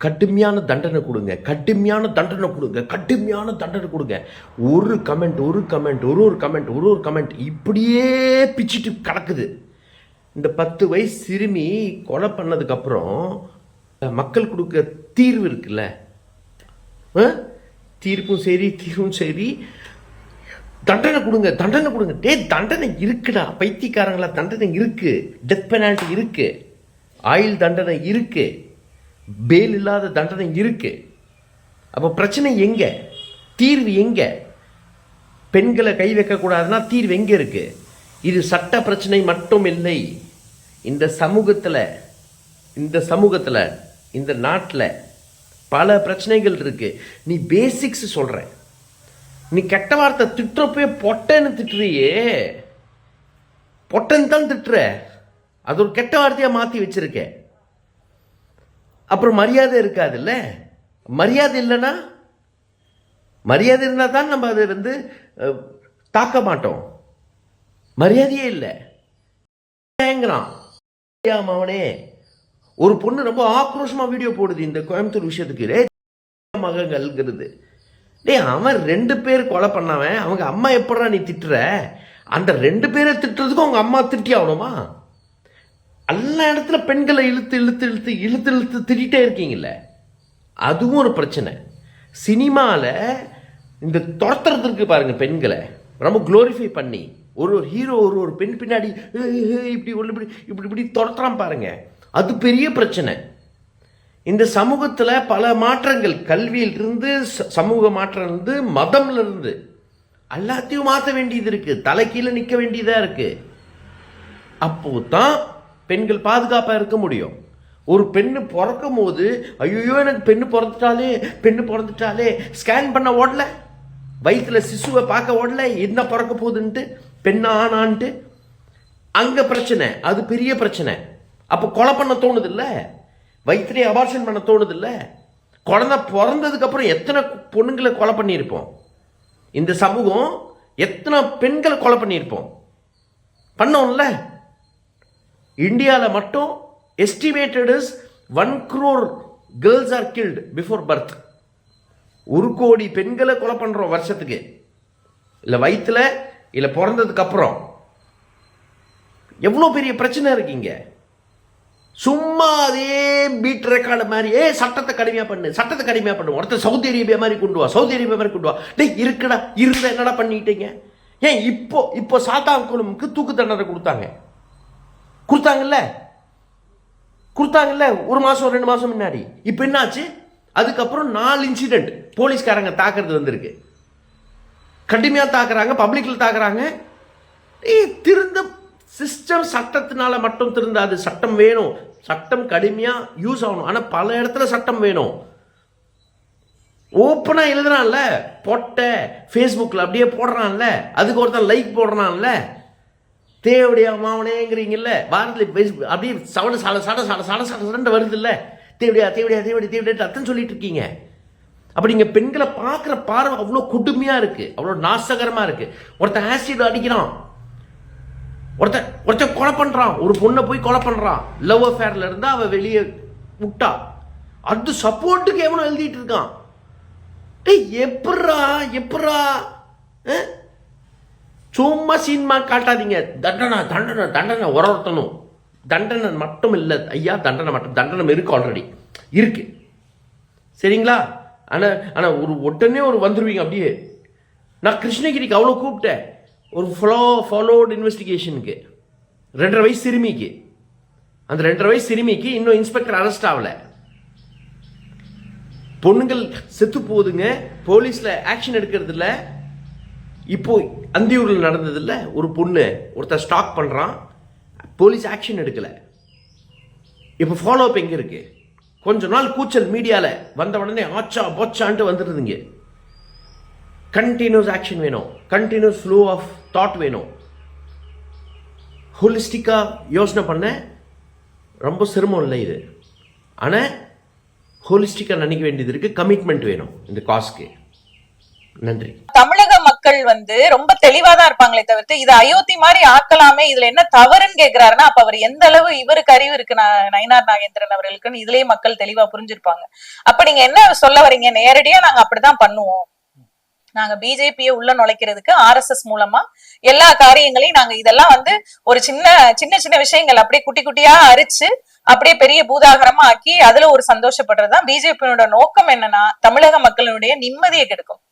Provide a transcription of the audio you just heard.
கடுமையான தண்டனை கொடுங்க, கடுமையான தண்டனை கொடுங்க, கடுமையான தண்டனை கொடுங்க. ஒரு கமெண்ட் ஒரு கமெண்ட் இப்படியே பிச்சுட்டு கிடக்குது. இந்த 10 வயசு சிறுமி கொலை பண்ணதுக்கப்புறம் மக்கள் கொடுக்க தீர்வு இருக்குல்ல, தீர்ப்பும் சரி தண்டனை கொடுங்க. தண்டனை இருக்குடா பைத்தியக்காரங்களா, தண்டனை இருக்கு, டெத் பெனால்ட்டி இருக்கு, ஆயுள் தண்டனை இருக்கு, பேல் இல்லாத தண்டனை இருக்கு. அப்போ பிரச்சனை எங்க, தீர்வு எங்க? பெண்களை கை வைக்கக்கூடாதுன்னா தீர்வு எங்க இருக்கு? இது சட்ட பிரச்சனை மட்டும் இல்லை. இந்த சமூகத்தில் இந்த நாட்டில் பல பிரச்சனைகள் இருக்கு. நீ பேசிக்ஸ் சொல்ற, நீ கெட்ட வார்த்தை திட்டுறப்பே பொட்டன்னு திட்டுறியே, பொட்டன் தான் திட்டுற, அது ஒரு கெட்ட வார்த்தையா மாற்றி வச்சிருக்க. அப்புறம் மரியாதை இருக்காதுல்ல. மரியாதை இல்லைன்னா, மரியாதை இருந்தால் தான் நம்ம அதை தாக்க மாட்டோம். மரியாதையே இல்லை அவனே. ஒரு பொண்ணு ரொம்ப ஆக்ரோஷமா வீடியோ போடுது இந்த கோயம்புத்தூர் விஷயத்துக்கு. மகங்கிறது அவன் 2 பேர் கொலை பண்ணவன், அவங்க அம்மா எப்படா நீ திட்டுற? அந்த 2 பேரை திட்டுறதுக்கும் அவங்க அம்மா திட்டி ஆகணுமா? எல்லா இடத்துல பெண்களை இழுத்து திட்டிகிட்டே இருக்கீங்கல்ல, அதுவும் ஒரு பிரச்சனை. சினிமாவில் இந்த துரத்துறதுக்கு பாருங்க, பெண்களை ரொம்ப குளோரிஃபை பண்ணி ஒரு ஹீரோ ஒரு பெண் பின்னாடி இப்படி துரத்துறான் பாருங்க, அது பெரிய பிரச்சனை. இந்த சமூகத்தில் பல மாற்றங்கள், கல்வியிலிருந்து சமூக மாற்றம் இருந்து மதம்ல இருந்து எல்லாத்தையும் மாற்ற வேண்டியது இருக்கு, தலை கீழே நிற்க வேண்டியதா இருக்கு. அப்போதான் பெண்கள் பாதுகாப்பாக இருக்க முடியும். ஒரு பெண்ணு பிறக்கும் போது ஐயோ எனக்கு பெண்ணு பிறந்துட்டாலே ஸ்கேன் பண்ண ஓடல, வயிற்றுல சிசுவை பார்க்க ஓடல, என்ன பிறக்க போகுதுன்ட்டு, பெண்ணா ஆனான்ட்டு, அங்க பிரச்சனை, அது பெரிய பிரச்சனை. அப்போ கொலை பண்ண தோணுது இல்ல, வயிற்றுலேயே அபார்ஷன் பண்ண தோணுது இல்ல. குழந்தை பிறந்ததுக்கு அப்புறம் எத்தனை பொண்ணுங்களை கொலை பண்ணியிருப்போம்? இந்த சமூகம் எத்தனை பெண்களை கொலை பண்ணியிருப்போம்? பண்ணோம்ல. இந்தியாவில் மட்டும் estimated is 1 crore girls are killed before birth. 1 கோடி பெண்களை கொலை பண்றோம் வருஷத்துக்கு, இல்லை வயிற்றுல இல்லை பிறந்ததுக்கு அப்புறம். எவ்வளோ பெரிய பிரச்சனை இருக்கீங்க. சும்மா அதே பீட் ரெக்கார்டு மாதிரி சட்டத்தை கடுமையாக பண்ணு, ஒருத்தர் சவுதி அரேபியா மாதிரி கொண்டு வா. டேய் இருக்குடா, இருந்த என்னடா பண்ணிட்டீங்க? ஏன் இப்போ சாத்தான்குளமுக்கு தூக்கு தண்டனை கொடுத்தாங்கல்ல 1 மாசம் 2 மாசம் முன்னாடி. இப்போ என்னாச்சு? அதுக்கப்புறம் 4 இன்சிடென்ட் போலீஸ்காரங்க தாக்குறது வந்திருக்கு. கடுமையாக தாக்குறாங்க, பப்ளிக்ல தாக்குறாங்க. திருந்த சிஸ்டம் சட்டத்தினால மட்டும் திருந்தாது. சட்டம் வேணும், சட்டம் கடுமையாக யூஸ் ஆகணும். ஆனால் பல இடத்துல சட்டம் வேணும். ஓப்பனாக எழுதுறான்ல, பொட்டை ஃபேஸ்புக்கில் அப்படியே போடுறான்ல, அதுக்கு ஒருத்தன் லைக் போடுறான்ல, தேவடியா மாவனேங்கிறீங்கல்ல, வாரத்தில் அப்படியே சட வருது இல்லை, தேவடியா அத்தனை சொல்லிட்டு இருக்கீங்க. அப்படி நீங்கள் பெண்களை பார்க்குற பார்வை அவ்வளோ கொடுமையாக இருக்குது, அவ்வளோ நாசகரமாக இருக்குது. ஒருத்தன் ஆசிட் அடிக்கிறான், ஒருத்தன் கொலை பண்ணுறான், ஒரு பொண்ணை போய் கொலை பண்ணுறான், லவ் அஃபேரில் இருந்தால் அவள் வெளியே விட்டா, அது சப்போர்ட்டுக்கு எவனோ எழுதிட்டு இருக்கான். எப்படா சும்மா சினிமா காட்டாதீங்க. தண்டனை ஒருத்தனும் தண்டனை மட்டும் இல்லை ஐயா, தண்டனை இருக்கு, ஆல்ரெடி இருக்கு, சரிங்களா? ஆனால் உடனே வந்துருவீங்க அப்படியே. நான் கிருஷ்ணகிரிக்கு அவ்வளோ கூப்பிட்டேன், ஒரு ஃபாலோட் இன்வெஸ்டிகேஷனுக்கு 2.5 வயசு சிறுமிக்கு. அந்த 2.5 வயசு சிறுமிக்கு இன்னும் இன்ஸ்பெக்டர் அரெஸ்ட் ஆகலை. பொண்ணுங்கள் செத்து போகுதுங்க, போலீஸில் ஆக்ஷன் எடுக்கிறது இல்லை. இப்போ அந்தியூரில் நடந்தது இல்லை, ஒரு பொண்ணு ஒருத்தர் ஸ்டாக் பண்ணுறான், போலீஸ் ஆக்ஷன் எடுக்கலை. இப்போ ஃபாலோ அப் எங்கே இருக்கு? கொஞ்ச நாள் கூச்சல் மீடியாவில் வந்த உடனே ஆச்சா போச்சான்ட்டு வந்துடுதுங்க. கண்டினியூஸ் ஆக்ஷன் வேணும், கண்டினியூஸ் ஃப்ளோ ஆஃப் தாட் வேணும். ஹோலிஸ்டிக்காக யோசனை பண்ண ரொம்ப சிரமம் இல்லை இது. ஆனால் ஹோலிஸ்டிக்காக நினைக்க வேண்டியது இருக்குது, கமிட்மெண்ட் வேணும் இந்த காஸ்க்கு. நன்றி. தமிழக மக்கள் மக்கள் ரொம்ப தெளிவாதான் இருப்பாங்களே தவிர்த்து இது அயோத்தி மாதிரி ஆக்கலாமே, இதுல என்ன தவறுன்னு கேக்குறாருன்னா அப்ப அவர் எந்த அளவு இவருக்கு அறிவு இருக்கு நயினார் நாகேந்திரன் அவர்களுக்குன்னு இதுலயே மக்கள் தெளிவா புரிஞ்சிருப்பாங்க. அப்ப நீங்க என்ன சொல்ல வரீங்க? நேரடியா நாங்க அப்படிதான் பண்ணுவோம், நாங்க பிஜேபியை உள்ள நுழைக்கிறதுக்கு RSS மூலமா எல்லா காரியங்களையும் நாங்க இதெல்லாம் ஒரு சின்ன சின்ன சின்ன விஷயங்கள் அப்படியே குட்டி குட்டியா அரிச்சு அப்படியே பெரிய பூதாகரமா ஆக்கி அதுல ஒரு சந்தோஷப்படுறதுதான் பிஜேபியோட நோக்கம். என்னன்னா தமிழக மக்களுடைய நிம்மதியை கெடுக்கும்.